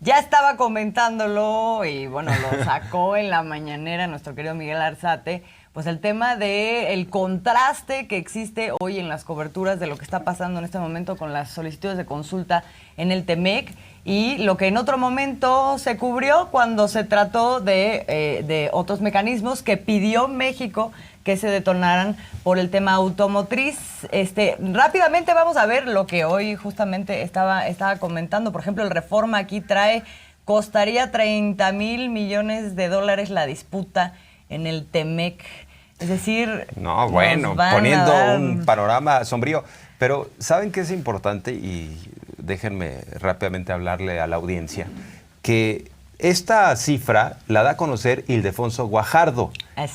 ya estaba comentándolo y bueno, lo sacó en la mañanera nuestro querido Miguel Arzate, pues el tema de el contraste que existe hoy en las coberturas de lo que está pasando en este momento con las solicitudes de consulta en el TEMEC y lo que en otro momento se cubrió cuando se trató de otros mecanismos que pidió México que se detonaran por el tema automotriz. Rápidamente vamos a ver lo que hoy justamente estaba comentando. Por ejemplo, el Reforma aquí costaría $30,000 millones la disputa en el TEMEC. Es decir, no, bueno, poniendo un panorama sombrío. Pero ¿saben qué es importante? Y déjenme rápidamente hablarle a la audiencia, que esta cifra la da a conocer Ildefonso Guajardo,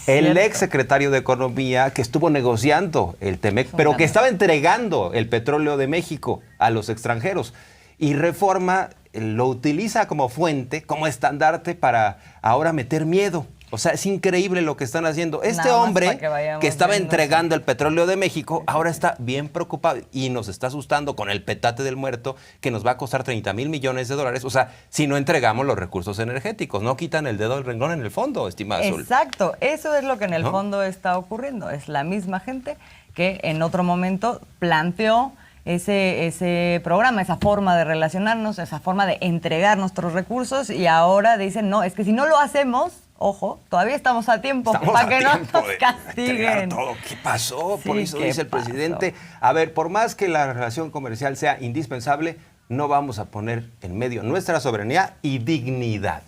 el ex secretario de Economía que estuvo negociando el TEMEC, pero que estaba entregando el petróleo de México a los extranjeros. Y Reforma lo utiliza como fuente, como estandarte para ahora meter miedo. O sea, es increíble lo que están haciendo. Este hombre que estaba entregando el petróleo de México, ahora está bien preocupado y nos está asustando con el petate del muerto que nos va a costar $30,000 millones. O sea, si no entregamos los recursos energéticos, no quitan el dedo del renglón en el fondo, estimada Azul. Exacto, eso es lo que en el fondo está ocurriendo. Es la misma gente que en otro momento planteó ese programa, esa forma de relacionarnos, esa forma de entregar nuestros recursos y ahora dicen, no, es que si no lo hacemos, ojo, todavía estamos a tiempo para que no nos castiguen. Todo. ¿Qué pasó? Por eso dice el presidente. A ver, por más que la relación comercial sea indispensable, no vamos a poner en medio nuestra soberanía y dignidad.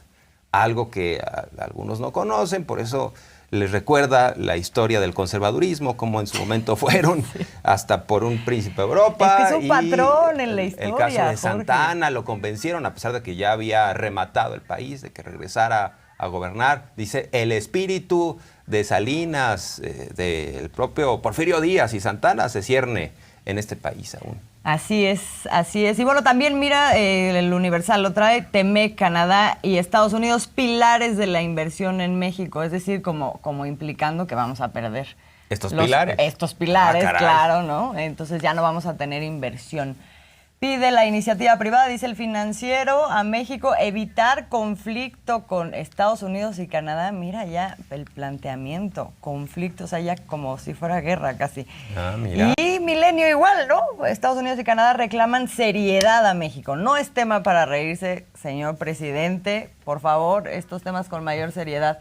Algo que algunos no conocen, por eso les recuerda la historia del conservadurismo, como en su momento fueron hasta por un príncipe de Europa. Es que es un patrón en la historia. El caso de Santa Anna lo convencieron, a pesar de que ya había rematado el país, de que regresara a gobernar. Dice, el espíritu de Salinas, del propio Porfirio Díaz y Santa Anna se cierne en este país aún. Así es, así es. Y bueno, también mira, el Universal lo trae, TEMEC, Canadá y Estados Unidos, pilares de la inversión en México, es decir, como implicando que vamos a perder estos pilares. Estos pilares, claro, ¿no? Entonces ya no vamos a tener inversión. Pide la iniciativa privada, dice el Financiero, a México evitar conflicto con Estados Unidos y Canadá. Mira ya el planteamiento, conflicto, o sea, ya como si fuera guerra casi. Mira. Y Milenio igual, ¿no? Estados Unidos y Canadá reclaman seriedad a México. No es tema para reírse, señor presidente. Por favor, estos temas con mayor seriedad.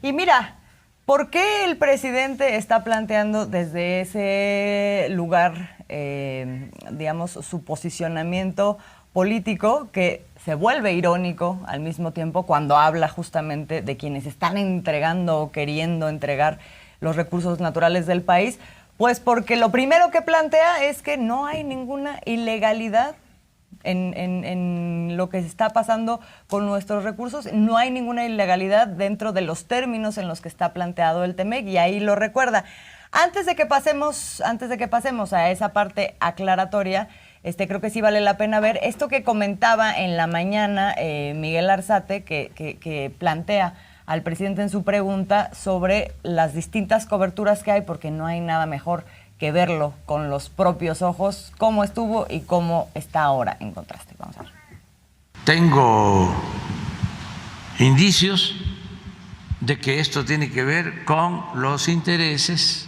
Y mira, ¿por qué el presidente está planteando desde ese lugar, digamos, su posicionamiento político, que se vuelve irónico al mismo tiempo cuando habla justamente de quienes están entregando o queriendo entregar los recursos naturales del país? Pues porque lo primero que plantea es que no hay ninguna ilegalidad en lo que está pasando con nuestros recursos. No hay ninguna ilegalidad dentro de los términos en los que está planteado el TEMEC, y ahí lo recuerda. Antes de que pasemos a esa parte aclaratoria, creo que sí vale la pena ver esto que comentaba en la mañana Miguel Arzate, que plantea al presidente en su pregunta sobre las distintas coberturas que hay, porque no hay nada mejor que verlo con los propios ojos, cómo estuvo y cómo está ahora en contraste. Vamos a ver. Tengo indicios de que esto tiene que ver con los intereses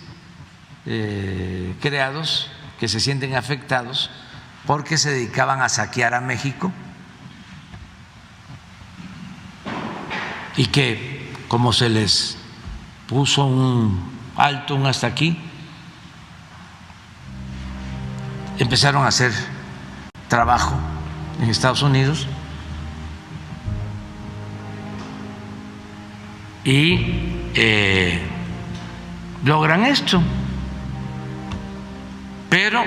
creados, que se sienten afectados porque se dedicaban a saquear a México y que, como se les puso un alto, un hasta aquí, empezaron a hacer trabajo en Estados Unidos y logran esto. Pero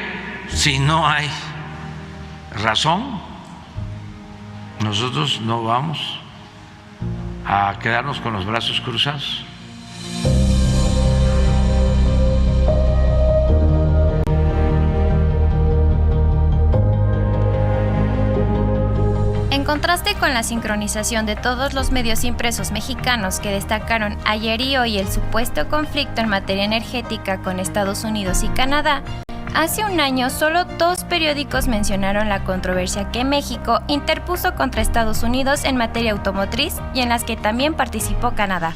si no hay razón, nosotros no vamos a quedarnos con los brazos cruzados. En contraste con la sincronización de todos los medios impresos mexicanos que destacaron ayer y hoy el supuesto conflicto en materia energética con Estados Unidos y Canadá, Hace un año, solo 2 periódicos mencionaron la controversia que México interpuso contra Estados Unidos en materia automotriz y en las que también participó Canadá.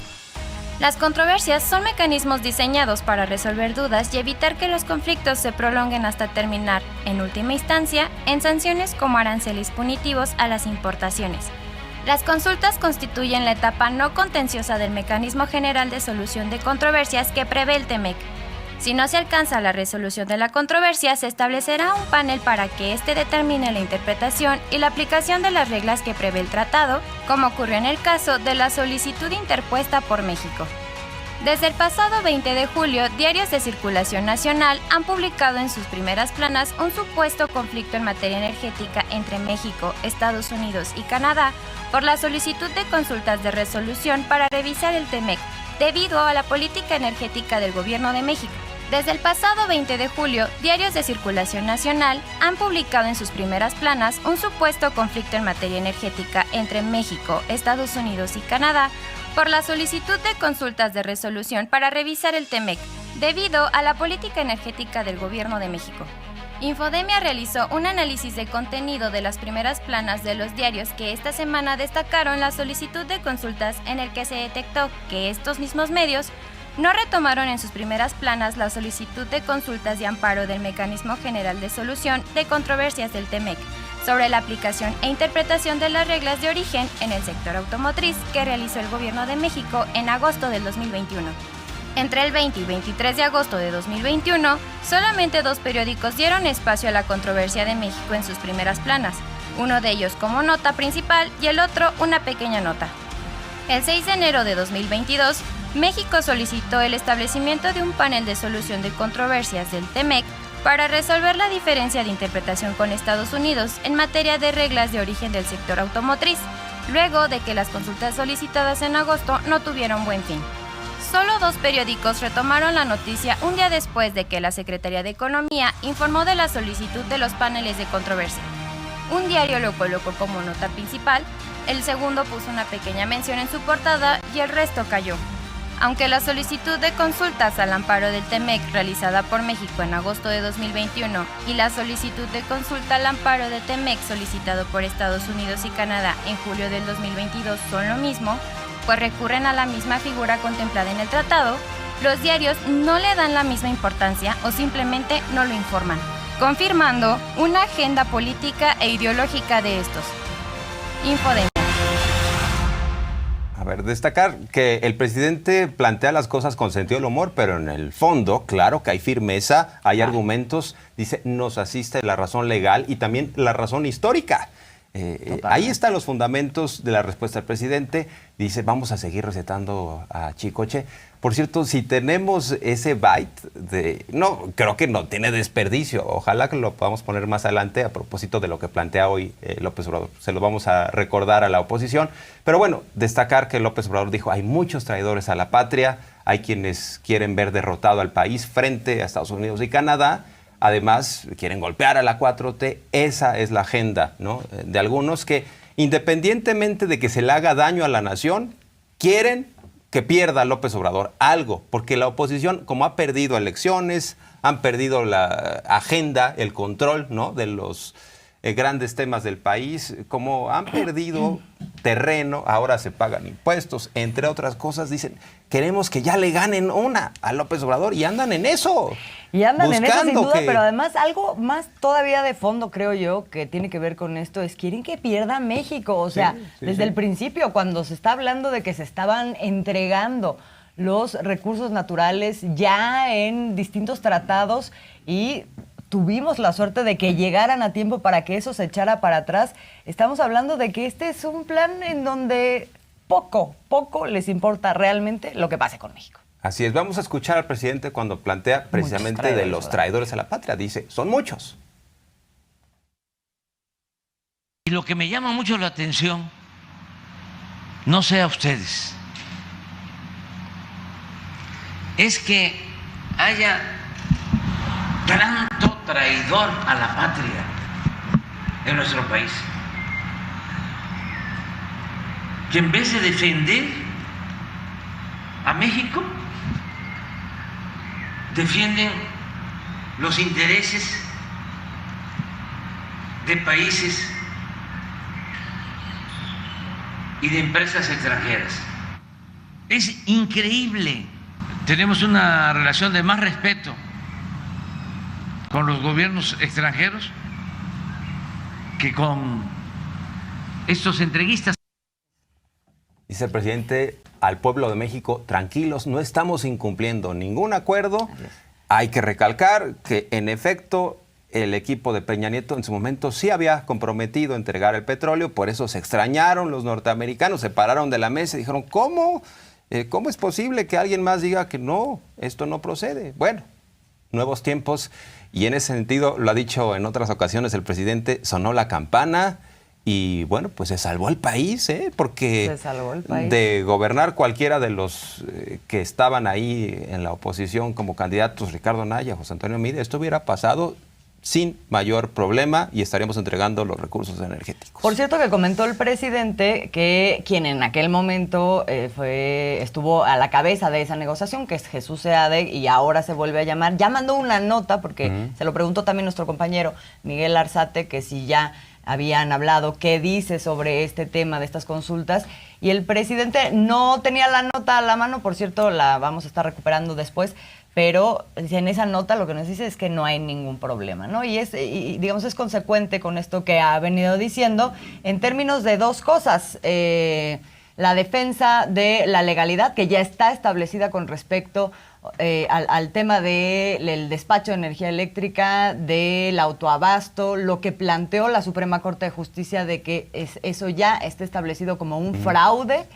Las controversias son mecanismos diseñados para resolver dudas y evitar que los conflictos se prolonguen hasta terminar, en última instancia, en sanciones como aranceles punitivos a las importaciones. Las consultas constituyen la etapa no contenciosa del Mecanismo General de Solución de Controversias que prevé el TEMEC. Si no se alcanza la resolución de la controversia, se establecerá un panel para que éste determine la interpretación y la aplicación de las reglas que prevé el tratado, como ocurrió en el caso de la solicitud interpuesta por México. Desde el pasado 20 de julio, diarios de circulación nacional han publicado en sus primeras planas un supuesto conflicto en materia energética entre México, Estados Unidos y Canadá por la solicitud de consultas de resolución para revisar el TEMEC, debido a la política energética del Gobierno de México. Desde el pasado 20 de julio, diarios de circulación nacional han publicado en sus primeras planas un supuesto conflicto en materia energética entre México, Estados Unidos y Canadá por la solicitud de consultas de resolución para revisar el TEMEC, debido a la política energética del Gobierno de México. Infodemia realizó un análisis de contenido de las primeras planas de los diarios que esta semana destacaron la solicitud de consultas, en el que se detectó que estos mismos medios no retomaron en sus primeras planas la solicitud de consultas de amparo del Mecanismo General de Solución de Controversias del TEMEC sobre la aplicación e interpretación de las reglas de origen en el sector automotriz que realizó el Gobierno de México en agosto del 2021. Entre el 20 y 23 de agosto de 2021, solamente 2 periódicos dieron espacio a la controversia de México en sus primeras planas, uno de ellos como nota principal y el otro una pequeña nota. El 6 de enero de 2022, México solicitó el establecimiento de un panel de solución de controversias del TEMEC para resolver la diferencia de interpretación con Estados Unidos en materia de reglas de origen del sector automotriz, luego de que las consultas solicitadas en agosto no tuvieron buen fin. Solo 2 periódicos retomaron la noticia un día después de que la Secretaría de Economía informó de la solicitud de los paneles de controversia. Un diario lo colocó como nota principal, el segundo puso una pequeña mención en su portada y el resto cayó. Aunque la solicitud de consultas al amparo del TEMEC realizada por México en agosto de 2021 y la solicitud de consulta al amparo de TEMEC solicitado por Estados Unidos y Canadá en julio del 2022 son lo mismo, pues recurren a la misma figura contemplada en el tratado, los diarios no le dan la misma importancia o simplemente no lo informan, confirmando una agenda política e ideológica de estos. Infodemia. A ver, destacar que el presidente plantea las cosas con sentido del humor, pero en el fondo, claro que hay firmeza, hay argumentos, dice, nos asiste la razón legal y también la razón histórica. Ahí están los fundamentos de la respuesta del presidente. Dice, vamos a seguir recetando a Chicoche. Por cierto, si tenemos ese byte no, creo que no tiene desperdicio. Ojalá que lo podamos poner más adelante a propósito de lo que plantea hoy López Obrador. Se lo vamos a recordar a la oposición. Pero bueno, destacar que López Obrador dijo, hay muchos traidores a la patria, hay quienes quieren ver derrotado al país frente a Estados Unidos y Canadá. Además, quieren golpear a la 4T. Esa es la agenda, ¿no?, de algunos que, independientemente de que se le haga daño a la nación, quieren que pierda López Obrador algo, porque la oposición, como ha perdido elecciones, han perdido la agenda, el control, ¿no?, de los grandes temas del país, como han perdido terreno, ahora se pagan impuestos, entre otras cosas, dicen, queremos que ya le ganen una a López Obrador, y andan en eso. Y andan en eso sin duda, pero además algo más todavía de fondo, creo yo, que tiene que ver con esto, es quieren que pierda México. O sea, desde el principio, cuando se está hablando de que se estaban entregando los recursos naturales ya en distintos tratados y tuvimos la suerte de que llegaran a tiempo para que eso se echara para atrás, estamos hablando de que este es un plan en donde poco les importa realmente lo que pase con México. Así es, vamos a escuchar al presidente cuando plantea precisamente de los traidores a la patria. Dice, son muchos. Y lo que me llama mucho la atención, no sé a ustedes, es que haya tanto traidor a la patria en nuestro país, que en vez de defender a México, defienden los intereses de países y de empresas extranjeras. Es increíble. Tenemos una relación de más respeto con los gobiernos extranjeros que con estos entreguistas. Dice el presidente al pueblo de México, tranquilos, no estamos incumpliendo ningún acuerdo. Hay que recalcar que, en efecto, el equipo de Peña Nieto en su momento sí había comprometido entregar el petróleo, por eso se extrañaron los norteamericanos, se pararon de la mesa y dijeron, ¿cómo? ¿Cómo es posible que alguien más diga que no, esto no procede? Bueno, nuevos tiempos, y en ese sentido, lo ha dicho en otras ocasiones el presidente, sonó la campana y bueno, pues se salvó el país, porque se salvó el país. De gobernar cualquiera de los que estaban ahí en la oposición como candidatos, Ricardo Anaya, José Antonio Meade, esto hubiera pasado sin mayor problema y estaríamos entregando los recursos energéticos. Por cierto, que comentó el presidente que quien en aquel momento estuvo a la cabeza de esa negociación, que es Jesús Seade, y ahora se vuelve a llamar, ya mandó una nota, porque se lo preguntó también nuestro compañero Miguel Arzate, que si ya habían hablado, qué dice sobre este tema de estas consultas, y el presidente no tenía la nota a la mano, por cierto, la vamos a estar recuperando después, pero en esa nota lo que nos dice es que no hay ningún problema, ¿no? Y digamos, es consecuente con esto que ha venido diciendo en términos de dos cosas. La defensa de la legalidad, que ya está establecida con respecto al tema del despacho de energía eléctrica, del autoabasto, lo que planteó la Suprema Corte de Justicia de que eso ya está establecido como un fraude.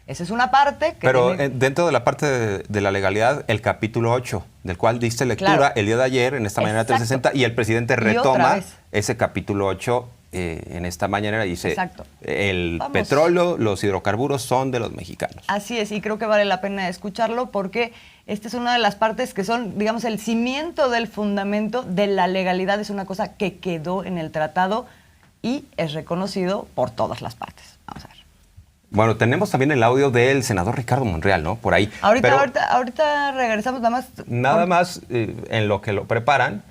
Esa es una parte. Pero dentro de la parte de la legalidad, el capítulo 8, del cual diste lectura el día de ayer en esta mañana 360, y el presidente retoma ese capítulo 8 en esta mañana y dice, el petróleo, los hidrocarburos son de los mexicanos. Así es, y creo que vale la pena escucharlo porque esta es una de las partes que son, digamos, el cimiento del fundamento de la legalidad. Es una cosa que quedó en el tratado y es reconocido por todas las partes. Vamos a ver. Bueno, tenemos también el audio del senador Ricardo Monreal, ¿no? Por ahí. Ahorita regresamos nada más. Nada más, en lo que lo preparan,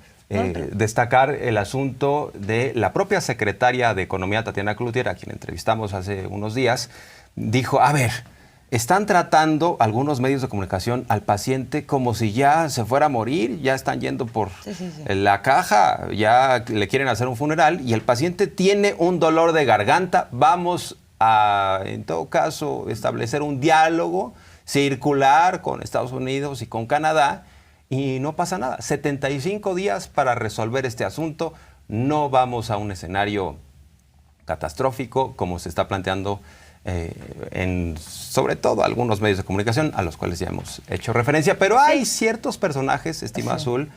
destacar el asunto de la propia secretaria de Economía, Tatiana Cloutier, a quien entrevistamos hace unos días, dijo, a ver, están tratando algunos medios de comunicación al paciente como si ya se fuera a morir, ya están yendo por la caja, ya le quieren hacer un funeral y el paciente tiene un dolor de garganta, vamos a, en todo caso, establecer un diálogo circular con Estados Unidos y con Canadá y no pasa nada. 75 días para resolver este asunto. No vamos a un escenario catastrófico como se está planteando en sobre todo algunos medios de comunicación a los cuales ya hemos hecho referencia. Pero hay ciertos personajes, estimada Azul,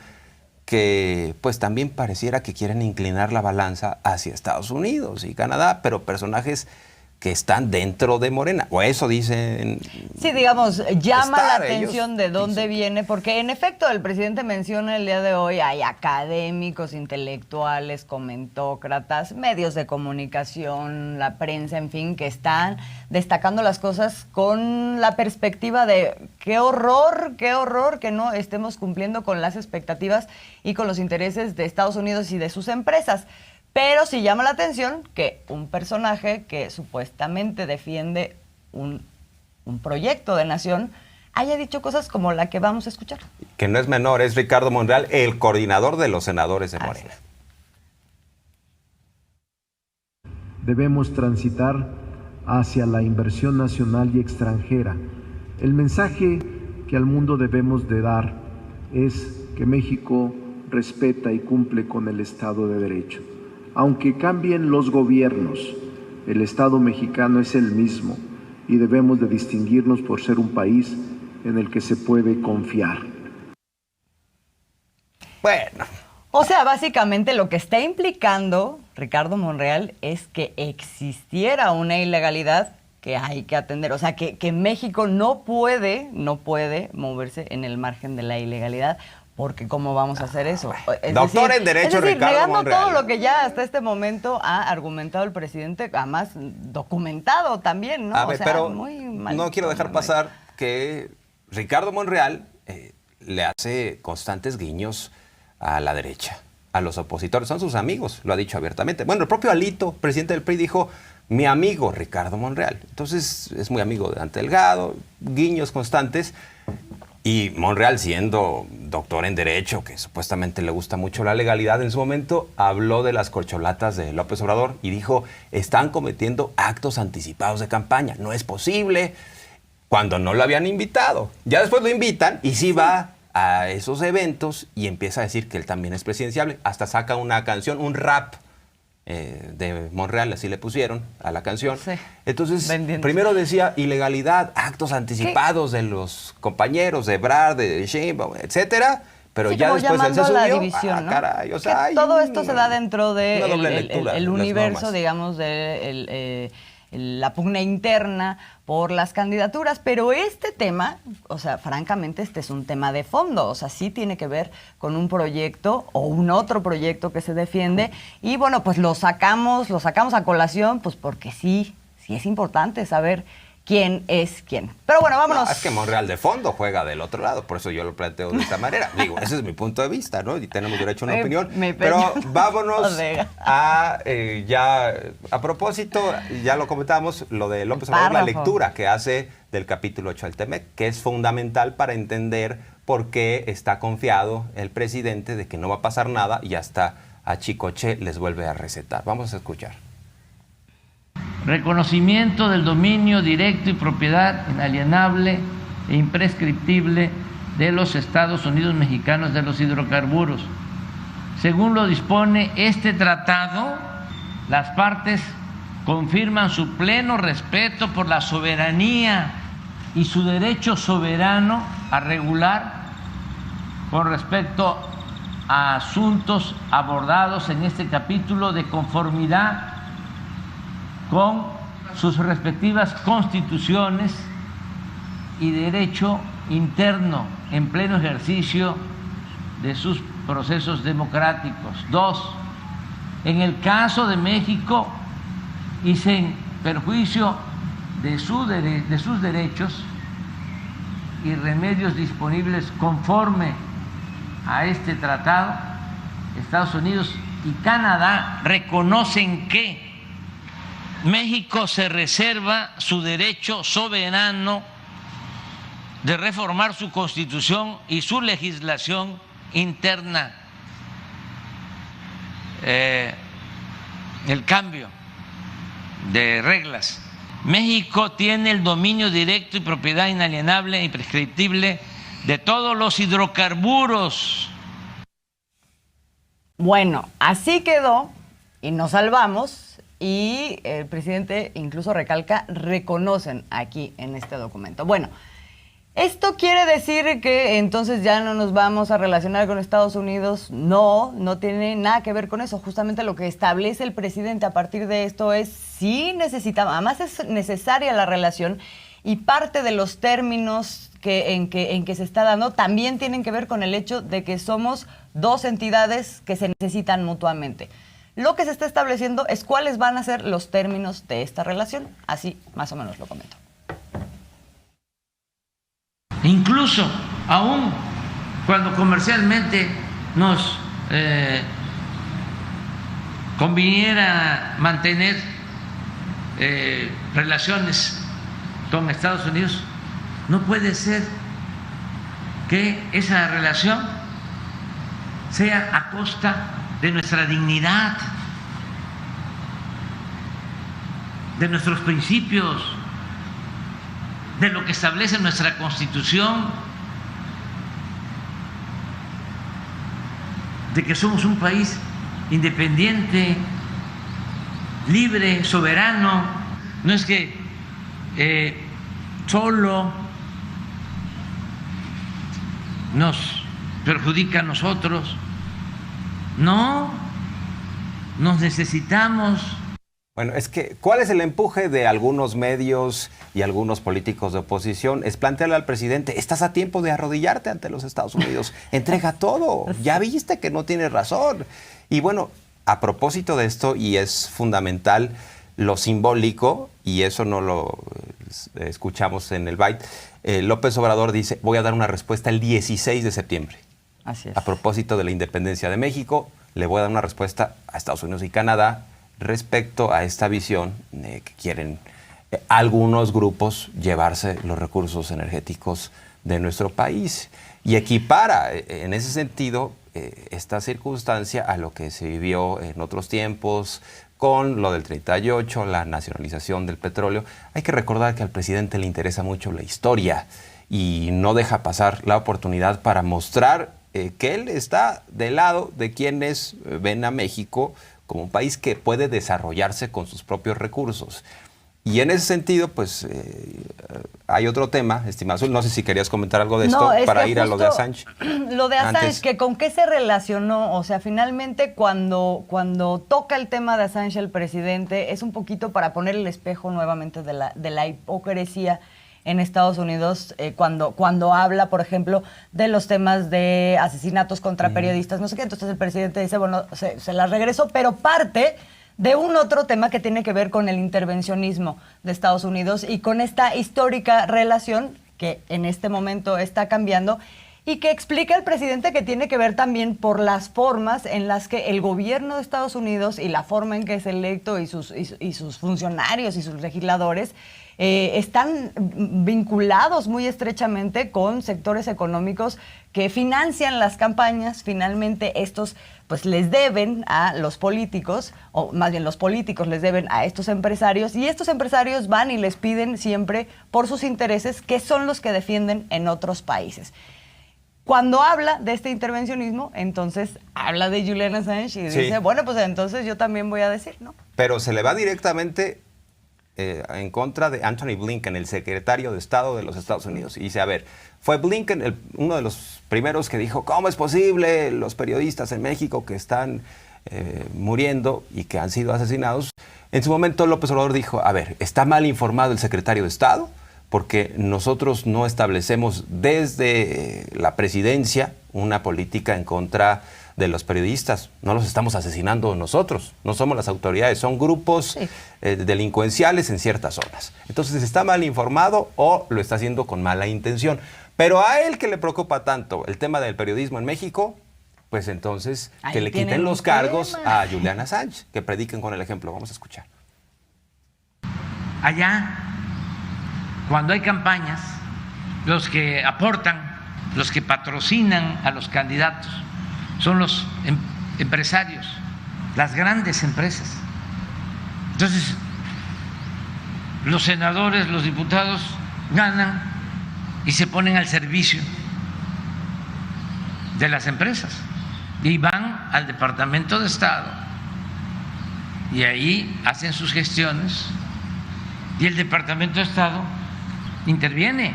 que pues también pareciera que quieren inclinar la balanza hacia Estados Unidos y Canadá, pero personajes que están dentro de Morena, o eso dicen. Sí, digamos, llama la atención de dónde viene, porque en efecto el presidente menciona el día de hoy, hay académicos, intelectuales, comentócratas, medios de comunicación, la prensa, en fin, que están destacando las cosas con la perspectiva de qué horror que no estemos cumpliendo con las expectativas y con los intereses de Estados Unidos y de sus empresas. Pero sí llama la atención que un personaje que supuestamente defiende un proyecto de nación haya dicho cosas como la que vamos a escuchar. Que no es menor, es Ricardo Monreal, el coordinador de los senadores de Morena. Debemos transitar hacia la inversión nacional y extranjera. El mensaje que al mundo debemos de dar es que México respeta y cumple con el Estado de Derecho. Aunque cambien los gobiernos, el Estado mexicano es el mismo y debemos de distinguirnos por ser un país en el que se puede confiar. Bueno, o sea, básicamente lo que está implicando Ricardo Monreal es que existiera una ilegalidad que hay que atender. O sea, que México no puede moverse en el margen de la ilegalidad. Porque ¿cómo vamos a hacer eso? Doctor en Derecho, Ricardo negando Monreal. todo lo que ya hasta este momento ha argumentado el presidente, además documentado también, ¿no? A ver, pero no quiero dejar pasar que Ricardo Monreal le hace constantes guiños a la derecha, a los opositores. Son sus amigos, lo ha dicho abiertamente. Bueno, el propio Alito, presidente del PRI, dijo, mi amigo Ricardo Monreal. Entonces es muy amigo de Dante Delgado, guiños constantes. Y Monreal, siendo doctor en Derecho, que supuestamente le gusta mucho la legalidad, en su momento habló de las corcholatas de López Obrador y dijo, están cometiendo actos anticipados de campaña. No es posible, cuando no lo habían invitado. Ya después lo invitan y sí va a esos eventos y empieza a decir que él también es presidenciable. Hasta saca una canción, un rap de Monreal, así le pusieron a la canción. Sí. Entonces, primero decía ilegalidad, actos anticipados de los compañeros de Ebrard, de Sheinbaum, etcétera, pero sí, ya después él se subió. La división, ¿no? Caray, o sea, todo esto se da dentro de el universo, digamos, de la pugna interna por las candidaturas, pero este tema, o sea, francamente, este es un tema de fondo, o sea, sí tiene que ver con un proyecto o un otro proyecto que se defiende, y bueno, pues lo sacamos a colación, pues porque sí es importante saber quién es quién. Pero bueno, vámonos. No, es que Monreal de fondo juega del otro lado, por eso yo lo planteo de esta manera. Digo, ese es mi punto de vista, ¿no? Y tenemos derecho a una opinión. Pero vámonos a propósito, ya lo comentamos, lo de López Obrador, la lectura que hace del capítulo 8 del TEMEC, que es fundamental para entender por qué está confiado el presidente de que no va a pasar nada y hasta a Chicoche les vuelve a recetar. Vamos a escuchar. Reconocimiento del dominio directo y propiedad inalienable e imprescriptible de los Estados Unidos mexicanos de los hidrocarburos. Según lo dispone este tratado, las partes confirman su pleno respeto por la soberanía y su derecho soberano a regular con respecto a asuntos abordados en este capítulo de conformidad con sus respectivas constituciones y derecho interno en pleno ejercicio de sus procesos democráticos. 2. En el caso de México y sin perjuicio de sus derechos y remedios disponibles conforme a este tratado, Estados Unidos y Canadá reconocen que México se reserva su derecho soberano de reformar su constitución y su legislación interna. El cambio de reglas. México tiene el dominio directo y propiedad inalienable e imprescriptible de todos los hidrocarburos. Bueno, así quedó y nos salvamos. Y el presidente incluso recalca, reconocen aquí en este documento. Bueno, ¿esto quiere decir que entonces ya no nos vamos a relacionar con Estados Unidos? No, no tiene nada que ver con eso. Justamente lo que establece el presidente a partir de esto es sí necesitamos, además es necesaria la relación y parte de los términos en que se está dando también tienen que ver con el hecho de que somos dos entidades que se necesitan mutuamente. Lo que se está estableciendo es cuáles van a ser los términos de esta relación. Así más o menos lo comento. Incluso, aún cuando comercialmente nos conviniera mantener relaciones con Estados Unidos, no puede ser que esa relación sea a costa de nuestra dignidad, de nuestros principios, de lo que establece nuestra Constitución, de que somos un país independiente, libre, soberano. No es que solo nos perjudica a nosotros. No, nos necesitamos. Bueno, es que, ¿cuál es el empuje de algunos medios y algunos políticos de oposición? Es plantearle al presidente, estás a tiempo de arrodillarte ante los Estados Unidos, entrega todo, ya viste que no tienes razón. Y bueno, a propósito de esto, y es fundamental lo simbólico, y eso no lo escuchamos en el Byte, López Obrador dice, voy a dar una respuesta el 16 de septiembre. Así es. A propósito de la independencia de México, le voy a dar una respuesta a Estados Unidos y Canadá respecto a esta visión que quieren algunos grupos llevarse los recursos energéticos de nuestro país. Y equipara en ese sentido esta circunstancia a lo que se vivió en otros tiempos con lo del 38, la nacionalización del petróleo. Hay que recordar que al presidente le interesa mucho la historia y no deja pasar la oportunidad para mostrar que él está del lado de quienes ven a México como un país que puede desarrollarse con sus propios recursos. Y en ese sentido, pues, hay otro tema, estimado Azul, no sé si querías comentar algo de esto para ir a lo de Assange. Lo de Assange, Antes. que con qué se relacionó, o sea, finalmente cuando toca el tema de Assange el presidente, es un poquito para poner el espejo nuevamente de la hipocresía en Estados Unidos, cuando habla, por ejemplo, de los temas de asesinatos contra periodistas, no sé qué, entonces el presidente dice, bueno, se las regreso, pero parte de un otro tema que tiene que ver con el intervencionismo de Estados Unidos y con esta histórica relación que en este momento está cambiando y que explica el presidente que tiene que ver también por las formas en las que el gobierno de Estados Unidos y la forma en que es electo y sus funcionarios y sus legisladores están vinculados muy estrechamente con sectores económicos que financian las campañas. Finalmente estos pues les deben a los políticos, o más bien los políticos les deben a estos empresarios, y estos empresarios van y les piden siempre por sus intereses, que son los que defienden en otros países. Cuando habla de este intervencionismo, entonces habla de Julian Assange y dice, bueno, pues entonces yo también voy a decir, ¿no? Pero se le va directamente en contra de Anthony Blinken, el secretario de Estado de los Estados Unidos. Y dice, a ver, fue Blinken uno de los primeros que dijo, ¿cómo es posible los periodistas en México que están muriendo y que han sido asesinados? En su momento López Obrador dijo, a ver, está mal informado el secretario de Estado, porque nosotros no establecemos desde la presidencia una política en contra de los periodistas. No los estamos asesinando nosotros, no somos las autoridades, son grupos delincuenciales en ciertas zonas. Entonces, ¿está mal informado o lo está haciendo con mala intención? Pero a él que le preocupa tanto el tema del periodismo en México, pues entonces ahí que le quiten los cargos a Julian Assange, que prediquen con el ejemplo. Vamos a escuchar. Allá, cuando hay campañas, los que aportan, los que patrocinan a los candidatos, son los empresarios, las grandes empresas. Entonces, los senadores, los diputados ganan y se ponen al servicio de las empresas y van al Departamento de Estado y ahí hacen sus gestiones y el Departamento de Estado interviene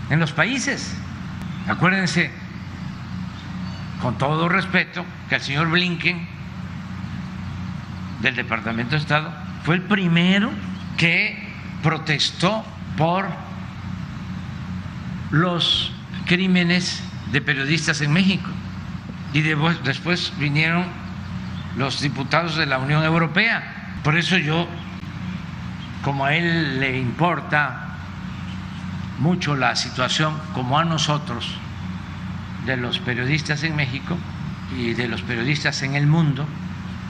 en los países. Acuérdense, con todo respeto, que el señor Blinken del Departamento de Estado fue el primero que protestó por los crímenes de periodistas en México y después vinieron los diputados de la Unión Europea. Por eso yo, como a él le importa mucho la situación, como a nosotros, de los periodistas en México y de los periodistas en el mundo,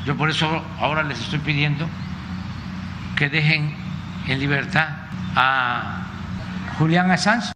yo por eso ahora les estoy pidiendo que dejen en libertad a Julian Assange.